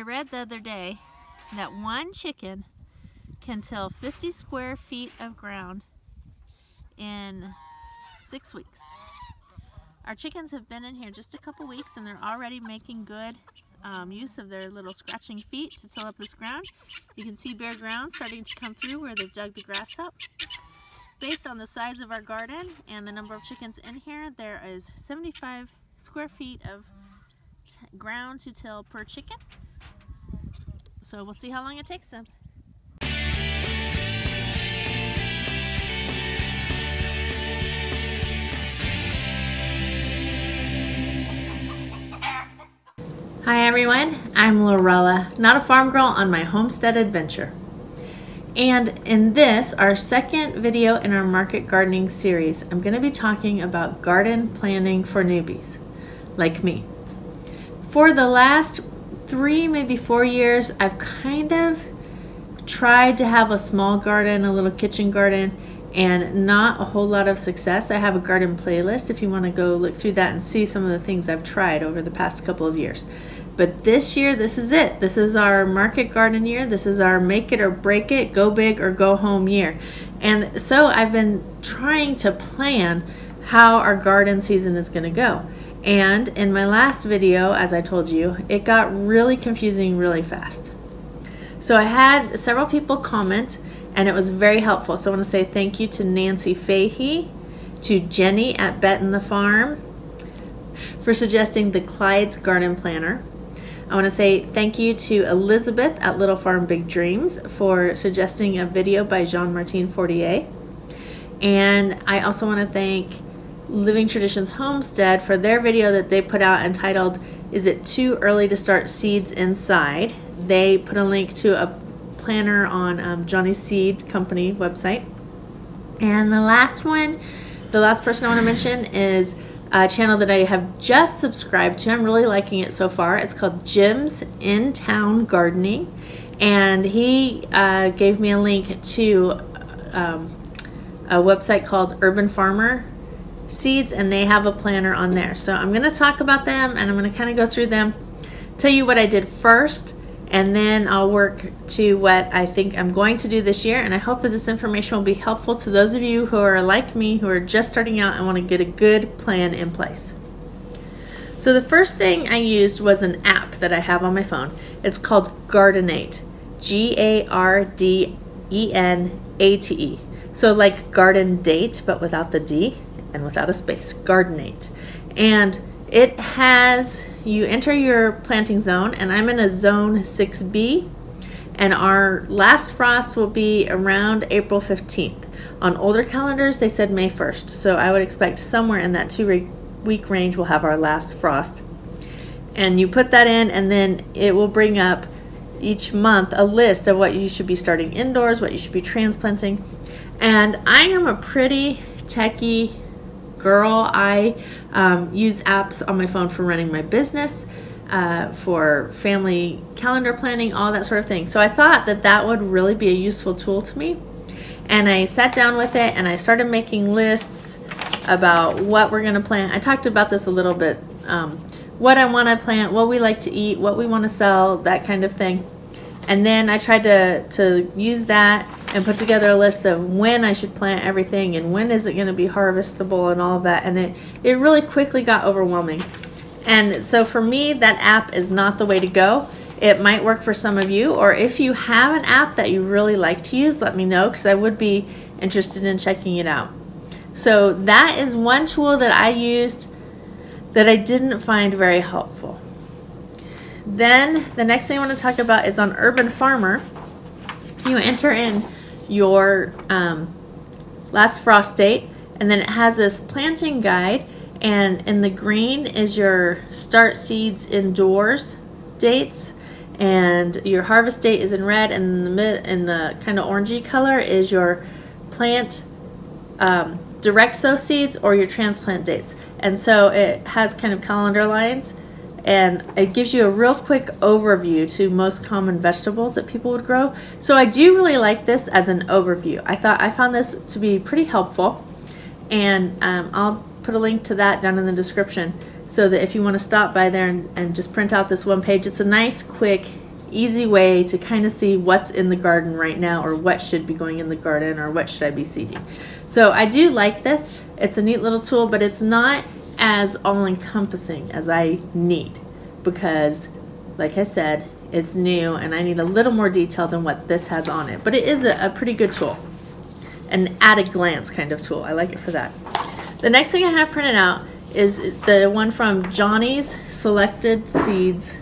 I read the other day that one chicken can till 50 square feet of ground in 6 weeks. Our chickens have been in here just a couple weeks and they're already making good use of their little scratching feet to till up this ground. You can see bare ground starting to come through where they've dug the grass up. Based on the size of our garden and the number of chickens in here, there is 75 square feet of ground to till per chicken. So we'll see how long it takes them. Hi everyone, I'm Lorella, not a farm girl on my homestead adventure. And in this, our second video in our market gardening series, I'm going to be talking about garden planning for newbies, like me. For the last 3, maybe 4 years, I've kind of tried to have a small garden, a little kitchen garden, and not a whole lot of success. I have a garden playlist if you want to go look through that and see some of the things I've tried over the past couple of years. But this year, this is it. This is our market garden year. This is our make it or break it, go big or go home year. And so I've been trying to plan how our garden season is going to go. And in my last video, as I told you, it got really confusing really fast. So I had several people comment and it was very helpful. So I want to say thank you to Nancy Fahey, to Jenny at Bet and the Farm for suggesting the Clyde's Garden Planner. I want to say thank you to Elizabeth at Little Farm Big Dreams for suggesting a video by Jean-Martin Fortier. And I also want to thank Living Traditions Homestead for their video that they put out entitled, "Is It Too Early to Start Seeds Inside?" They put a link to a planner on Johnny's Seed Company website. And the last person I want to mention is a channel that I have just subscribed to. I'm really liking it so far. It's called Jim's In Town Gardening, and he gave me a link to a website called Urban Farmer Seeds, and they have a planner on there. So I'm going to talk about them and I'm going to kind of go through them, tell you what I did first, and then I'll work to what I think I'm going to do this year. And I hope that this information will be helpful to those of you who are like me, who are just starting out and want to get a good plan in place. So the first thing I used was an app that I have on my phone. It's called Gardenate, G-A-R-D-E-N-A-T-E. So like garden date, but without the D and without a space, Gardenate. And it has, you enter your planting zone, and I'm in a zone 6B, and our last frost will be around April 15th. On older calendars, they said May 1st, so I would expect somewhere in that 2-week range we'll have our last frost. And you put that in, and then it will bring up each month a list of what you should be starting indoors, what you should be transplanting. And I am a pretty techie girl. I use apps on my phone for running my business, for family calendar planning, all that sort of thing. So I thought that that would really be a useful tool to me. And I sat down with it and I started making lists about what we're going to plant. I talked about this a little bit, what I want to plant, what we like to eat, what we want to sell, that kind of thing. And then I tried to use that and put together a list of when I should plant everything and when is it going to be harvestable and all of that. And it really quickly got overwhelming. And so for me, that app is not the way to go. It might work for some of you, or if you have an app that you really like to use, let me know, because I would be interested in checking it out. So that is one tool that I used that I didn't find very helpful. Then the next thing I want to talk about is on Urban Farmer. You enter in your last frost date, and then it has this planting guide, and in the green is your start seeds indoors dates, and your harvest date is in red, and in the kind of orangey color is your plant direct sow seeds or your transplant dates. And so it has kind of calendar lines, and it gives you a real quick overview to most common vegetables that people would grow. So I do really like this as an overview. I found this to be pretty helpful, and I'll put a link to that down in the description so that if you want to stop by there and just print out this one page, it's a nice, quick, easy way to kind of see what's in the garden right now, or what should be going in the garden, or what should I be seeding. So I do like this. It's a neat little tool, but it's not as all-encompassing as I need, because like I said, it's new and I need a little more detail than what this has on it. But it is a pretty good tool, an at-a-glance kind of tool. I like it for that. The next thing I have printed out is the one from Johnny's Selected Seeds,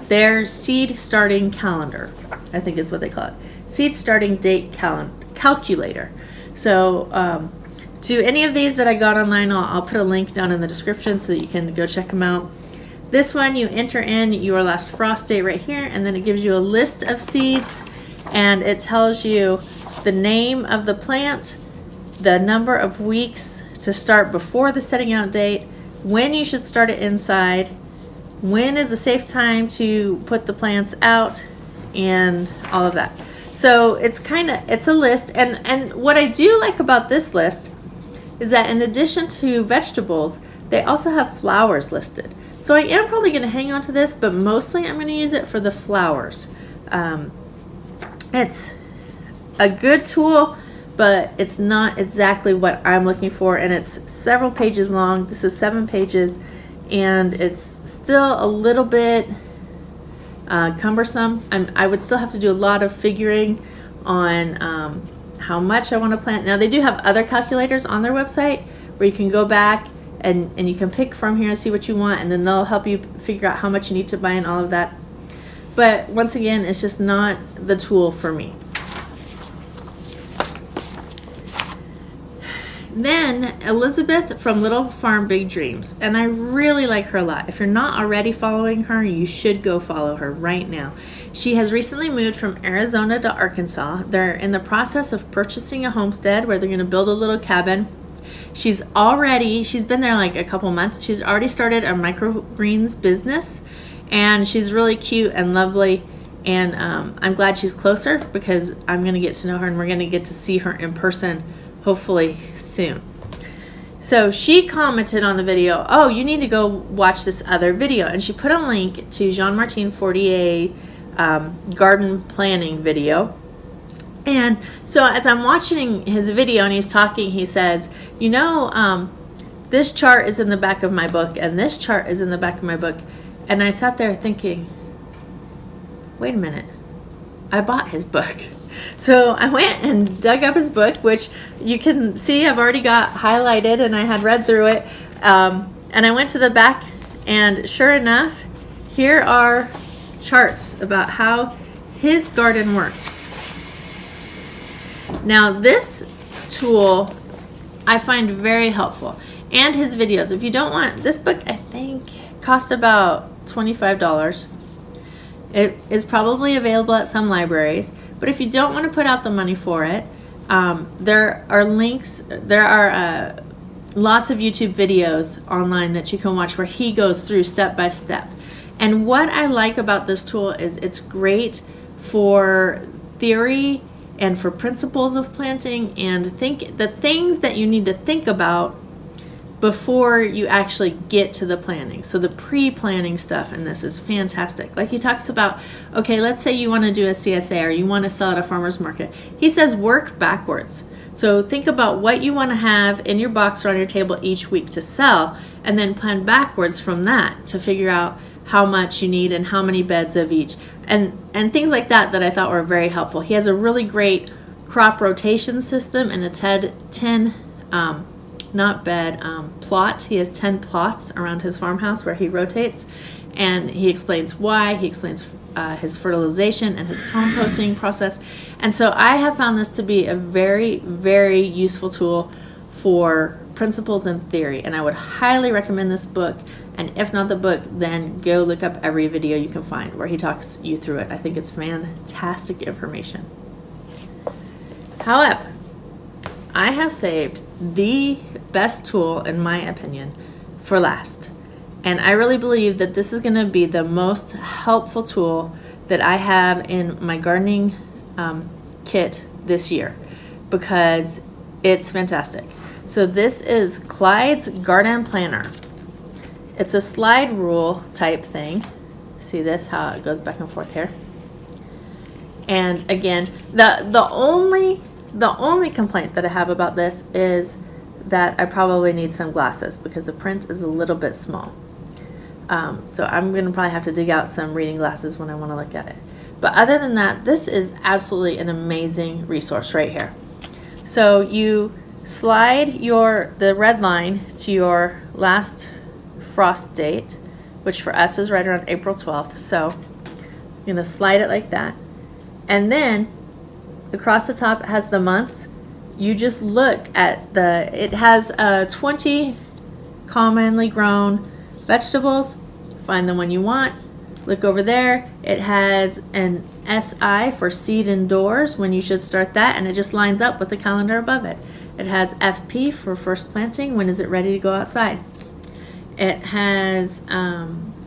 their seed starting calendar, I think is what they call it. Seed starting date calculator. So to any of these that I got online, I'll put a link down in the description so that you can go check them out. This one, you enter in your last frost date right here, and then it gives you a list of seeds, and it tells you the name of the plant, the number of weeks to start before the setting out date, when you should start it inside, when is a safe time to put the plants out, and all of that. So it's a list, and what I do like about this list is that in addition to vegetables, they also have flowers listed. So I am probably going to hang on to this, but mostly I'm going to use it for the flowers. It's a good tool, but it's not exactly what I'm looking for, and it's several pages long. This is 7 pages, and it's still a little bit cumbersome. I would still have to do a lot of figuring on how much I want to plant. Now, they do have other calculators on their website where you can go back and you can pick from here and see what you want, and then they'll help you figure out how much you need to buy and all of that. But once again, it's just not the tool for me. Then Elizabeth from Little Farm Big Dreams, and I really like her a lot. If you're not already following her, you should go follow her right now. She has recently moved from Arizona to Arkansas. They're in the process of purchasing a homestead where they're going to build a little cabin. She's been there like a couple months. She's already started a microgreens business, and she's really cute and lovely, and I'm glad she's closer because I'm going to get to know her and we're going to get to see her in person hopefully soon. So she commented on the video, oh, you need to go watch this other video, and she put a link to Jean-Martin Fortier's garden planning video. And so as I'm watching his video and he's talking, he says, you know, this chart is in the back of my book and this chart is in the back of my book. And I sat there thinking, wait a minute, I bought his book. So I went and dug up his book, which you can see I've already got highlighted and I had read through it. And I went to the back, and sure enough, here are charts about how his garden works. Now this tool I find very helpful, and his videos. If you don't want this book, I think cost about $25. It is probably available at some libraries, but if you don't want to put out the money for it, there are links, there are lots of YouTube videos online that you can watch where he goes through step by step. And what I like about this tool is it's great for theory and for principles of planting, and the things that you need to think about before you actually get to the planning. So the pre-planning stuff in this is fantastic. Like he talks about, okay, let's say you want to do a CSA or you want to sell at a farmer's market. He says work backwards. So think about what you want to have in your box or on your table each week to sell, and then plan backwards from that to figure out how much you need and how many beds of each, and things like that I thought were very helpful. He has a really great crop rotation system and a 10 plot. He has 10 plots around his farmhouse where he rotates, and he explains why. He explains his fertilization and his composting process. And so I have found this to be a very, very useful tool for principles and theory, and I would highly recommend this book. And if not the book, then go look up every video you can find where he talks you through it. I think it's fantastic information. However, I have saved the best tool, in my opinion, for last. And I really believe that this is going to be the most helpful tool that I have in my gardening kit this year, because it's fantastic. So this is Clyde's Garden Planner. It's a slide rule type thing. See this, how it goes back and forth here. And again, the only complaint that I have about this is that I probably need some glasses because the print is a little bit small. So I'm going to probably have to dig out some reading glasses when I want to look at it. But other than that, this is absolutely an amazing resource right here. So you slide the red line to your last frost date, which for us is right around April 12th. So I'm going to slide it like that. And then across the top it has the months. You just look at it has 20 commonly grown vegetables. Find the one you want. Look over there. It has an SI for seed indoors, when you should start that, and it just lines up with the calendar above it. It has FP for first planting, when is it ready to go outside. It has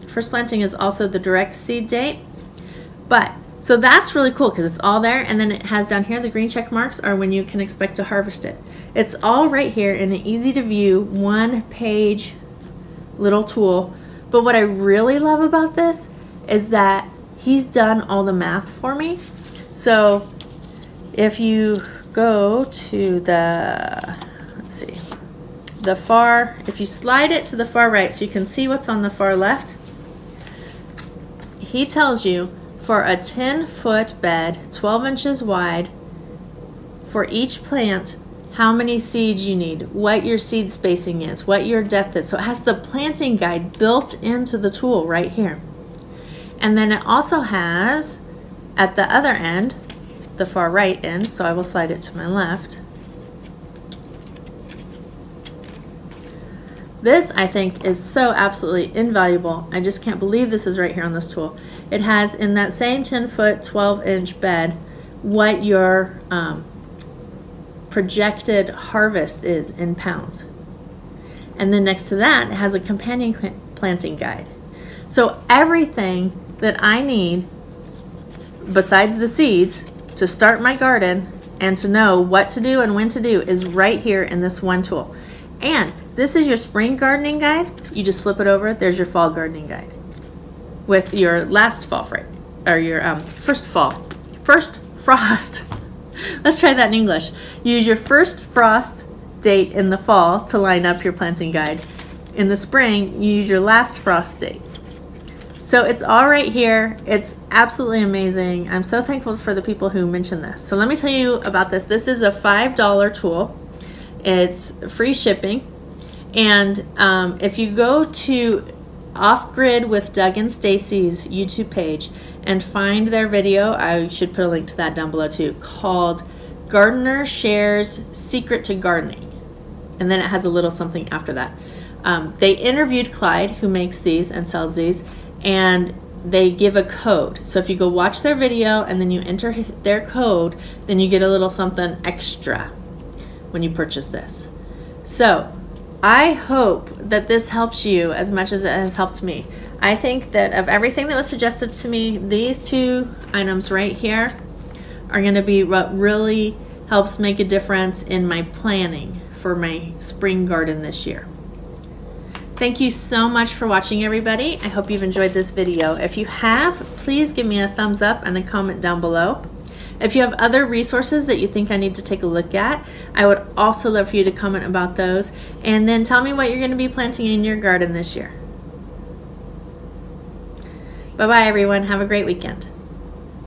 first planting is also the direct seed date. So that's really cool because it's all there, and then it has down here the green check marks are when you can expect to harvest it. It's all right here in an easy to view, one-page little tool. But what I really love about this is that he's done all the math for me. So if you go to if you slide it to the far right so you can see what's on the far left, he tells you for a 10-foot bed, 12 inches wide, for each plant, how many seeds you need, what your seed spacing is, what your depth is. So it has the planting guide built into the tool right here. And then it also has, at the other end, the far right end, so I will slide it to my left. This, I think, is so absolutely invaluable. I just can't believe this is right here on this tool. It has, in that same 10-foot, 12-inch bed, what your projected harvest is in pounds. And then next to that, it has a companion planting guide. So everything that I need, besides the seeds, to start my garden and to know what to do and when to do is right here in this one tool. And this is your spring gardening guide. You just flip it over. There's your fall gardening guide with your last fall, or your first frost. Let's try that in English. Use your first frost date in the fall to line up your planting guide. In the spring, you use your last frost date. So it's all right here. It's absolutely amazing. I'm so thankful for the people who mentioned this. So let me tell you about this. This is a $5 tool. It's free shipping. And if you go to Off Grid with Doug and Stacy's YouTube page and find their video, I should put a link to that down below too, called Gardener Shares Secret to Gardening. And then it has a little something after that. They interviewed Clyde, who makes these and sells these, and they give a code. So if you go watch their video and then you enter their code, then you get a little something extra when you purchase this. So I hope that this helps you as much as it has helped me. I think that of everything that was suggested to me, these two items right here are going to be what really helps make a difference in my planning for my spring garden this year. Thank you so much for watching, everybody. I hope you've enjoyed this video. If you have, please give me a thumbs up and a comment down below. If you have other resources that you think I need to take a look at, I would also love for you to comment about those. And then tell me what you're going to be planting in your garden this year. Bye-bye, everyone. Have a great weekend.